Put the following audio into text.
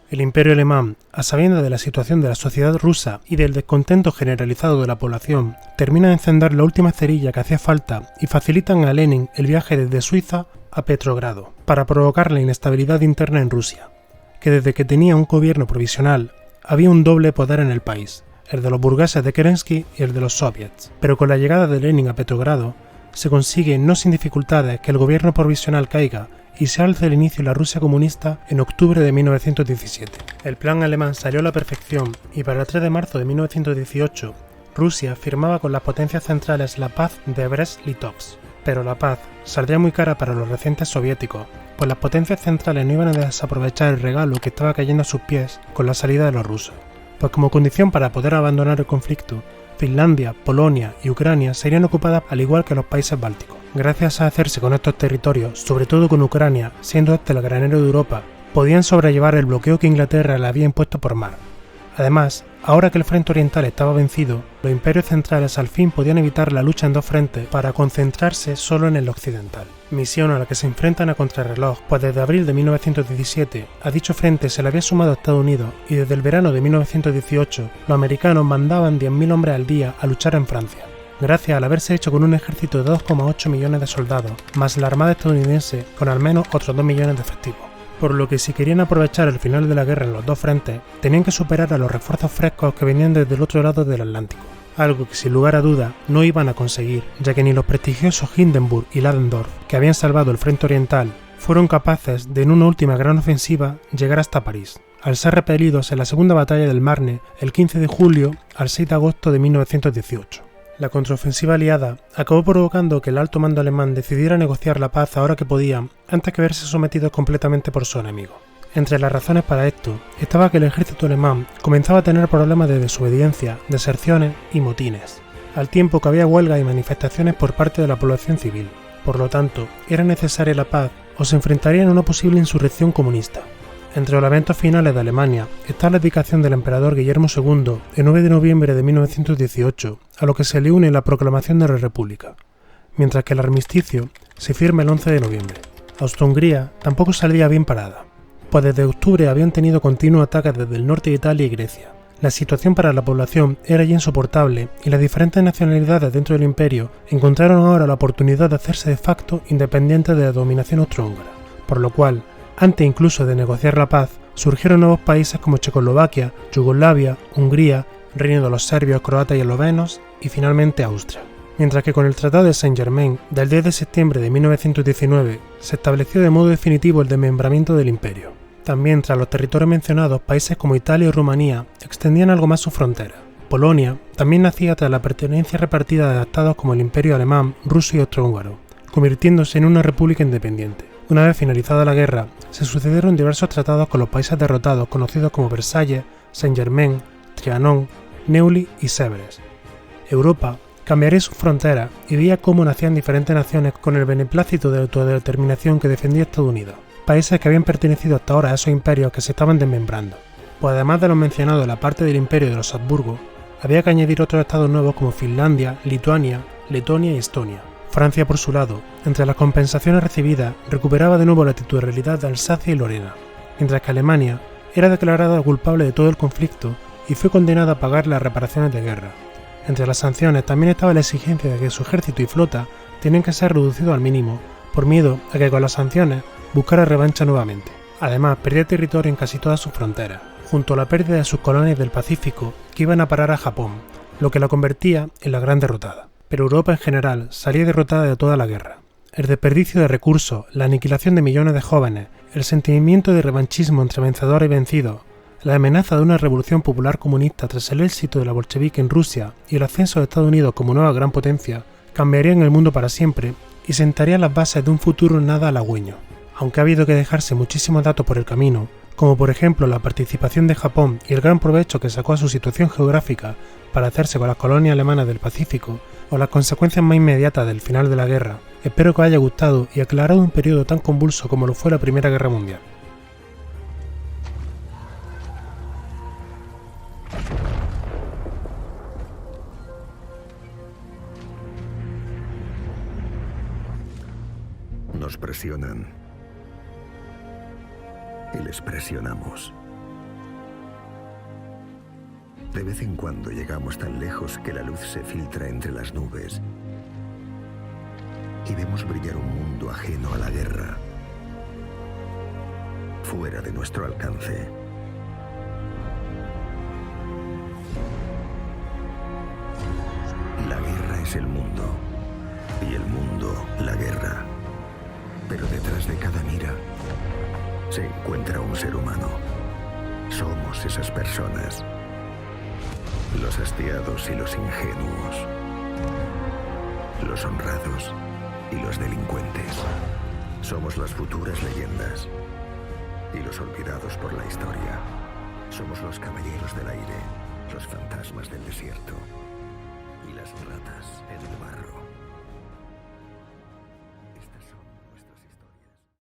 El Imperio alemán, a sabiendas de la situación de la sociedad rusa y del descontento generalizado de la población, termina de encender la última cerilla que hacía falta y facilitan a Lenin el viaje desde Suiza a Petrogrado, para provocar la inestabilidad interna en Rusia, que desde que tenía un gobierno provisional había un doble poder en el país, el de los burgueses de Kerensky y el de los soviets. Pero con la llegada de Lenin a Petrogrado, se consigue no sin dificultades que el gobierno provisional caiga y se alce el inicio de la Rusia comunista en octubre de 1917. El plan alemán salió a la perfección y para el 3 de marzo de 1918, Rusia firmaba con las potencias centrales la paz de Brest-Litovsk. Pero la paz saldría muy cara para los recientes soviéticos, pues las potencias centrales no iban a desaprovechar el regalo que estaba cayendo a sus pies con la salida de los rusos, pues como condición para poder abandonar el conflicto, Finlandia, Polonia y Ucrania serían ocupadas al igual que los países bálticos. Gracias a hacerse con estos territorios, sobre todo con Ucrania, siendo este el granero de Europa, podían sobrellevar el bloqueo que Inglaterra le había impuesto por mar. Además, ahora que el frente oriental estaba vencido, los imperios centrales al fin podían evitar la lucha en dos frentes para concentrarse solo en el occidental. Misión a la que se enfrentan a contrarreloj, pues desde abril de 1917 a dicho frente se le había sumado Estados Unidos y desde el verano de 1918 los americanos mandaban 10.000 hombres al día a luchar en Francia. Gracias al haberse hecho con un ejército de 2,8 millones de soldados, más la armada estadounidense con al menos otros 2 millones de efectivos. Por lo que si querían aprovechar el final de la guerra en los dos frentes, tenían que superar a los refuerzos frescos que venían desde el otro lado del Atlántico, algo que sin lugar a duda no iban a conseguir, ya que ni los prestigiosos Hindenburg y Ludendorff, que habían salvado el frente oriental, fueron capaces de en una última gran ofensiva llegar hasta París, al ser repelidos en la segunda batalla del Marne el 15 de julio al 6 de agosto de 1918. La contraofensiva aliada acabó provocando que el alto mando alemán decidiera negociar la paz ahora que podía, antes que verse sometidos completamente por su enemigo. Entre las razones para esto estaba que el ejército alemán comenzaba a tener problemas de desobediencia, deserciones y motines, al tiempo que había huelgas y manifestaciones por parte de la población civil. Por lo tanto, era necesaria la paz o se enfrentarían a una posible insurrección comunista. Entre los eventos finales de Alemania está la abdicación del emperador Guillermo II el 9 de noviembre de 1918, a lo que se le une la proclamación de la República, mientras que el armisticio se firma el 11 de noviembre. Austria-Hungría tampoco salía bien parada, pues desde octubre habían tenido continuos ataques desde el norte de Italia y Grecia. La situación para la población era ya insoportable y las diferentes nacionalidades dentro del imperio encontraron ahora la oportunidad de hacerse de facto independientes de la dominación austrohúngara, por lo cual, antes incluso de negociar la paz, surgieron nuevos países como Checoslovaquia, Yugoslavia, Hungría, Reino de los serbios, croatas y eslovenos y finalmente Austria. Mientras que con el Tratado de Saint-Germain del 10 de septiembre de 1919 se estableció de modo definitivo el desmembramiento del imperio. También tras los territorios mencionados, países como Italia y Rumanía extendían algo más sus fronteras. Polonia también nacía tras la pertenencia repartida de estados como el Imperio alemán, ruso y austrohúngaro, convirtiéndose en una república independiente. Una vez finalizada la guerra, se sucedieron diversos tratados con los países derrotados conocidos como Versalles, Saint-Germain, Trianon, Neuilly y Sèvres. Europa cambiaría sus fronteras y veía cómo nacían diferentes naciones con el beneplácito de autodeterminación que defendía Estados Unidos, países que habían pertenecido hasta ahora a esos imperios que se estaban desmembrando. Pues además de los mencionados en la parte del imperio de los Habsburgo, había que añadir otros estados nuevos como Finlandia, Lituania, Letonia y Estonia. Francia, por su lado, entre las compensaciones recibidas, recuperaba de nuevo la titularidad de Alsacia y Lorena, mientras que Alemania era declarada culpable de todo el conflicto y fue condenada a pagar las reparaciones de guerra. Entre las sanciones también estaba la exigencia de que su ejército y flota tenían que ser reducidos al mínimo, por miedo a que con las sanciones buscara revancha nuevamente. Además, perdía territorio en casi todas sus fronteras, junto a la pérdida de sus colonias del Pacífico que iban a parar a Japón, lo que la convertía en la gran derrotada. Pero Europa en general salía derrotada de toda la guerra. El desperdicio de recursos, la aniquilación de millones de jóvenes, el sentimiento de revanchismo entre vencedores y vencidos, la amenaza de una revolución popular comunista tras el éxito de la bolchevique en Rusia y el ascenso de Estados Unidos como nueva gran potencia, cambiarían el mundo para siempre y sentarían las bases de un futuro nada halagüeño. Aunque ha habido que dejarse muchísimos datos por el camino, como por ejemplo la participación de Japón y el gran provecho que sacó a su situación geográfica para hacerse con las colonias alemanas del Pacífico, o las consecuencias más inmediatas del final de la guerra, espero que os haya gustado y aclarado un periodo tan convulso como lo fue la Primera Guerra Mundial. Nos presionan y les presionamos. De vez en cuando llegamos tan lejos que la luz se filtra entre las nubes y vemos brillar un mundo ajeno a la guerra, fuera de nuestro alcance. La guerra es el mundo y el mundo la guerra. Pero detrás de cada mira se encuentra un ser humano. Somos esas personas. Los hastiados y los ingenuos. Los honrados y los delincuentes. Somos las futuras leyendas y los olvidados por la historia. Somos los caballeros del aire, los fantasmas del desierto y las ratas en el barro.